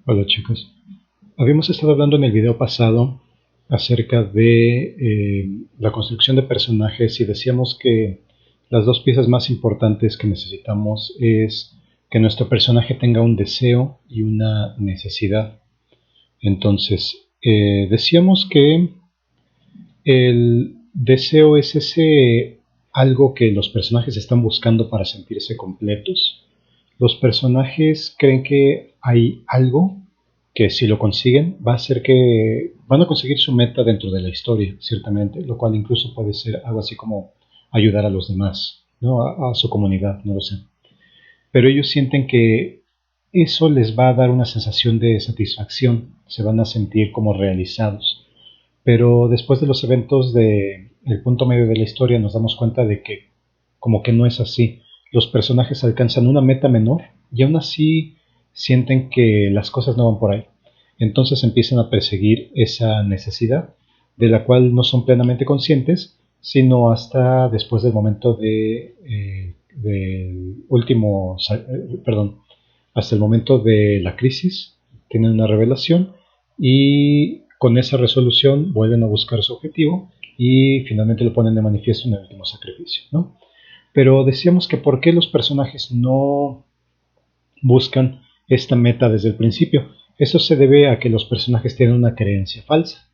Hola chicos, habíamos estado hablando en el video pasado acerca de la construcción de personajes y decíamos que las dos piezas más importantes que necesitamos es que nuestro personaje tenga un deseo y una necesidad. Entonces, decíamos que el deseo es ese algo que los personajes están buscando para sentirse completos. Los personajes creen que hay algo que si lo consiguen va a ser que van a conseguir su meta dentro de la historia, ciertamente, lo cual incluso puede ser algo así como ayudar a los demás, ¿no? A su comunidad, no lo sé. Pero ellos sienten que eso les va a dar una sensación de satisfacción, se van a sentir como realizados. Pero después de los eventos de el punto medio de la historia nos damos cuenta de que como que no es así. Los personajes alcanzan una meta menor y aún así sienten que las cosas no van por ahí. Entonces empiezan a perseguir esa necesidad de la cual no son plenamente conscientes, sino hasta después del momento del último, perdón, hasta el momento de la crisis, tienen una revelación y con esa resolución vuelven a buscar su objetivo y finalmente lo ponen de manifiesto en el último sacrificio, ¿no? Pero decíamos que por qué los personajes no buscan esta meta desde el principio. Eso se debe a que los personajes tienen una creencia falsa.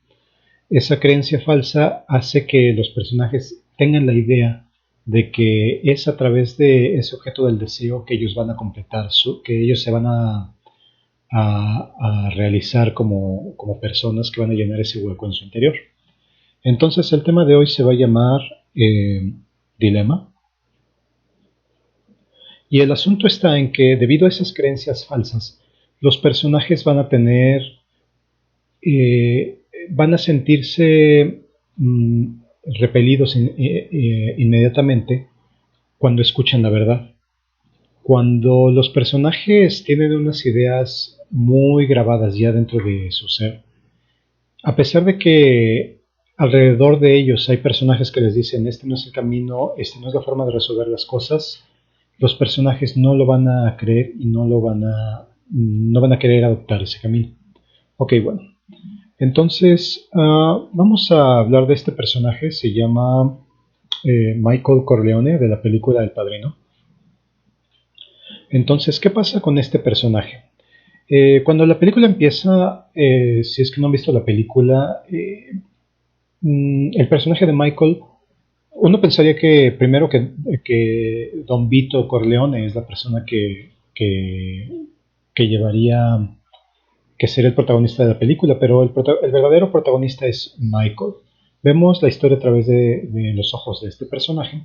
Esa creencia falsa hace que los personajes tengan la idea de que es a través de ese objeto del deseo que ellos van a completar, que ellos se van a realizar como personas que van a llenar ese hueco en su interior. Entonces el tema de hoy se va a llamar dilema. Y el asunto está en que debido a esas creencias falsas, los personajes eh, van a sentirse repelidos inmediatamente cuando escuchan la verdad. Cuando los personajes tienen unas ideas muy grabadas ya dentro de su ser, a pesar de que alrededor de ellos hay personajes que les dicen este no es el camino, este no es la forma de resolver las cosas, los personajes no lo van a creer y no van a querer adoptar ese camino. Ok, bueno. Entonces, vamos a hablar de este personaje. Se llama Michael Corleone de la película El Padrino. Entonces, ¿qué pasa con este personaje? Cuando la película empieza, si es que no han visto la película, el personaje de Michael, uno pensaría que primero que Don Vito Corleone es la persona que llevaría que ser el protagonista de la película, pero el verdadero protagonista es Michael. Vemos la historia a través de los ojos de este personaje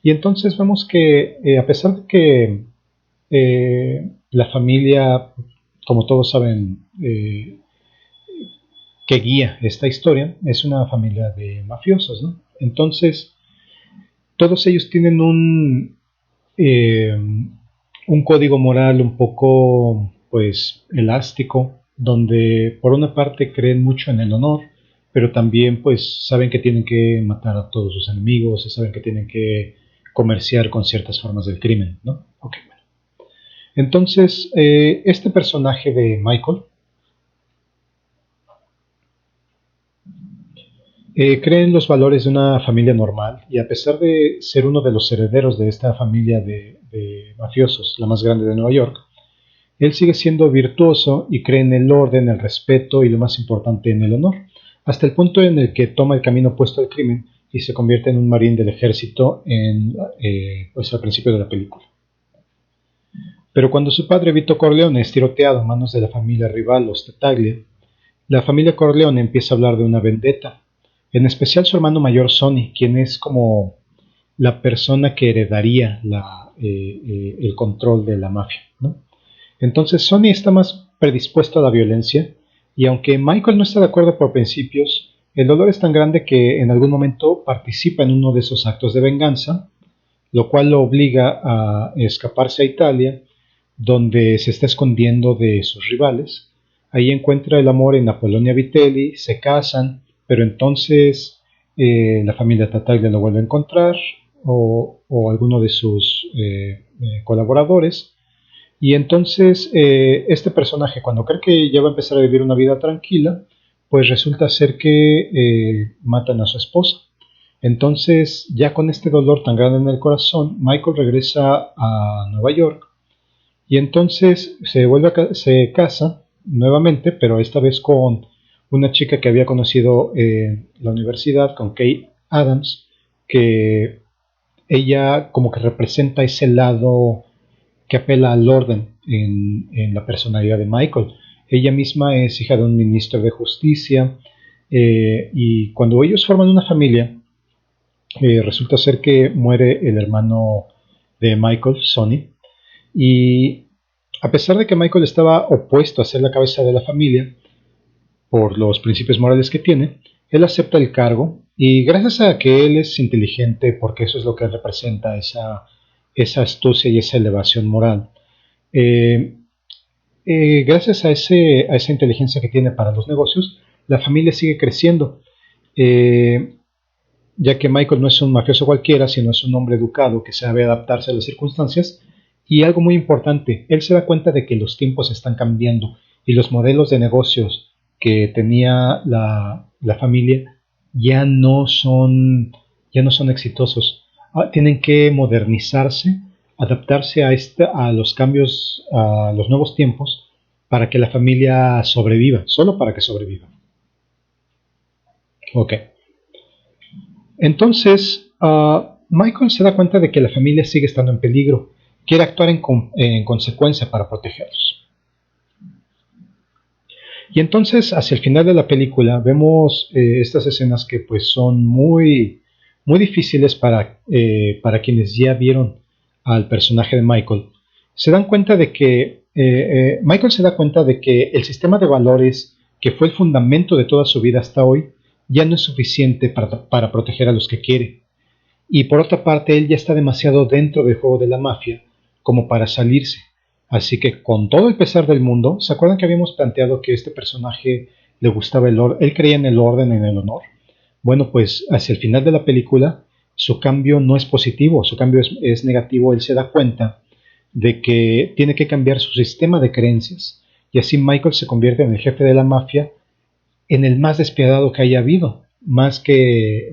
y entonces vemos que a pesar de que la familia, como todos saben, que guía esta historia, es una familia de mafiosos, ¿no? Entonces, todos ellos tienen un código moral un poco, pues, elástico, donde por una parte creen mucho en el honor, pero también, pues, saben que tienen que matar a todos sus enemigos, y saben que tienen que comerciar con ciertas formas del crimen, ¿no? Ok, bueno. Entonces, este personaje de Michael cree en los valores de una familia normal y a pesar de ser uno de los herederos de esta familia de mafiosos, la más grande de Nueva York, él sigue siendo virtuoso y cree en el orden, el respeto y lo más importante en el honor, hasta el punto en el que toma el camino opuesto al crimen y se convierte en un marín del ejército pues al principio de la película. Pero cuando su padre Vito Corleone es tiroteado a manos de la familia rival, los Tattaglia, la familia Corleone empieza a hablar de una vendetta, en especial su hermano mayor Sonny, quien es como la persona que heredaría el control de la mafia, ¿no? Entonces Sonny está más predispuesto a la violencia y aunque Michael no está de acuerdo por principios, el dolor es tan grande que en algún momento participa en uno de esos actos de venganza, lo cual lo obliga a escaparse a Italia, donde se está escondiendo de sus rivales. Ahí encuentra el amor en Apollonia Vitelli, se casan, pero entonces la familia Tataglia lo vuelve a encontrar o alguno de sus colaboradores Y entonces este personaje, cuando cree que ya va a empezar a vivir una vida tranquila, pues resulta ser que matan a su esposa. Entonces, ya con este dolor tan grande en el corazón, Michael regresa a Nueva York y entonces se casa nuevamente, pero esta vez con una chica que había conocido en la universidad, con Kay Adams, que ella como que representa ese lado que apela al orden en la personalidad de Michael. Ella misma es hija de un ministro de justicia y cuando ellos forman una familia, resulta ser que muere el hermano de Michael, Sonny, y a pesar de que Michael estaba opuesto a ser la cabeza de la familia por los principios morales que tiene, él acepta el cargo y gracias a que él es inteligente, porque eso es lo que representa esa astucia y esa elevación moral, eh, gracias a esa inteligencia que tiene para los negocios, la familia sigue creciendo. Eh, ya que Michael no es un mafioso cualquiera, sino es un hombre educado que sabe adaptarse a las circunstancias. Y algo muy importante, él se da cuenta de que los tiempos están cambiando y los modelos de negocios que tenía la familia ya no son exitosos. Tienen que modernizarse, adaptarse a los cambios, a los nuevos tiempos, para que la familia sobreviva, solo para que sobreviva. Ok. Entonces, Michael se da cuenta de que la familia sigue estando en peligro. Quiere actuar en consecuencia para protegerlos. Y entonces, hacia el final de la película, vemos estas escenas que pues son muy difíciles para quienes ya vieron al personaje de Michael. Se dan cuenta de que Michael se da cuenta de que el sistema de valores que fue el fundamento de toda su vida hasta hoy ya no es suficiente para proteger a los que quiere. Y por otra parte, él ya está demasiado dentro del juego de la mafia como para salirse. Así que con todo el pesar del mundo, ¿se acuerdan que habíamos planteado que este personaje le gustaba el orden? Él creía en el orden, en el honor. Bueno, pues hacia el final de la película, su cambio no es positivo, su cambio es negativo. Él se da cuenta de que tiene que cambiar su sistema de creencias. Y así Michael se convierte en el jefe de la mafia, en el más despiadado que haya habido, más que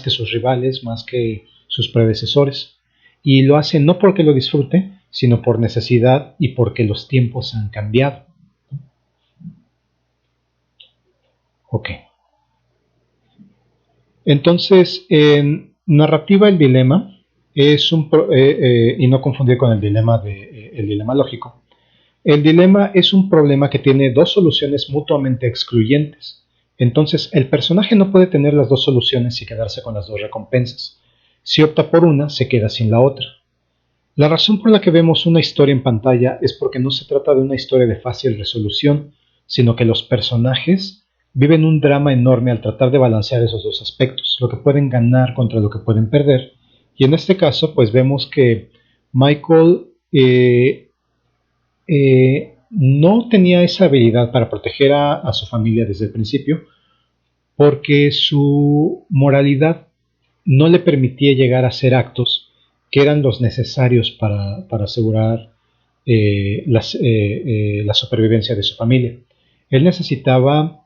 sus rivales, más que sus predecesores. Y lo hace no porque lo disfrute, sino por necesidad y porque los tiempos han cambiado. Ok. Entonces, en narrativa el dilema es y no confundir con el dilema lógico. El dilema es un problema que tiene dos soluciones mutuamente excluyentes. Entonces, el personaje no puede tener las dos soluciones y quedarse con las dos recompensas. Si opta por una, se queda sin la otra. La razón por la que vemos una historia en pantalla es porque no se trata de una historia de fácil resolución, sino que los personajes viven un drama enorme al tratar de balancear esos dos aspectos, lo que pueden ganar contra lo que pueden perder. Y en este caso, pues vemos que Michael no tenía esa habilidad para proteger a su familia desde el principio, porque su moralidad no le permitía llegar a hacer actos que eran los necesarios para asegurar la supervivencia de su familia. Él necesitaba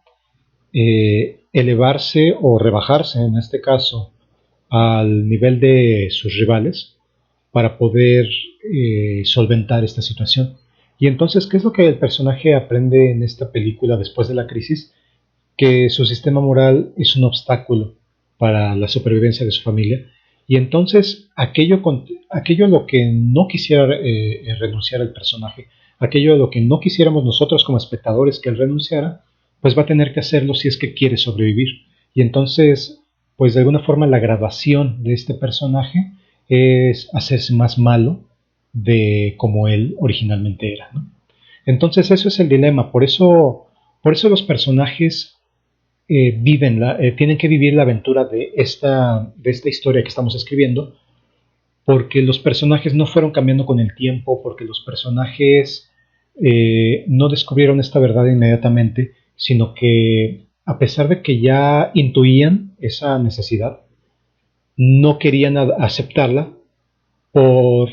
elevarse o rebajarse, en este caso, al nivel de sus rivales para poder solventar esta situación. Y entonces, ¿qué es lo que el personaje aprende en esta película después de la crisis? Que su sistema moral es un obstáculo para la supervivencia de su familia. Y entonces, aquello a lo que no quisiera renunciar el personaje, aquello a lo que no quisiéramos nosotros como espectadores que él renunciara, pues va a tener que hacerlo si es que quiere sobrevivir. Y entonces, pues de alguna forma la graduación de este personaje es hacerse más malo de como él originalmente era, ¿no? Entonces eso es el dilema, por eso los personajes tienen que vivir la aventura de esta historia que estamos escribiendo, porque los personajes no fueron cambiando con el tiempo, porque los personajes no descubrieron esta verdad inmediatamente, sino que a pesar de que ya intuían esa necesidad, no querían aceptarla por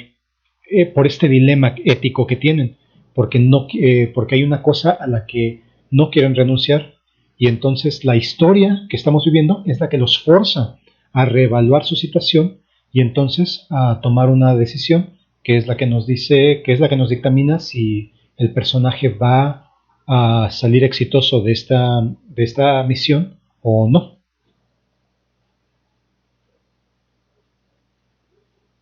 por este dilema ético que tienen, porque, porque hay una cosa a la que no quieren renunciar, y entonces la historia que estamos viviendo es la que los forza a reevaluar su situación y entonces a tomar una decisión que es la que nos dice, que es la que nos dictamina si el personaje va a salir exitoso de esta misión o no.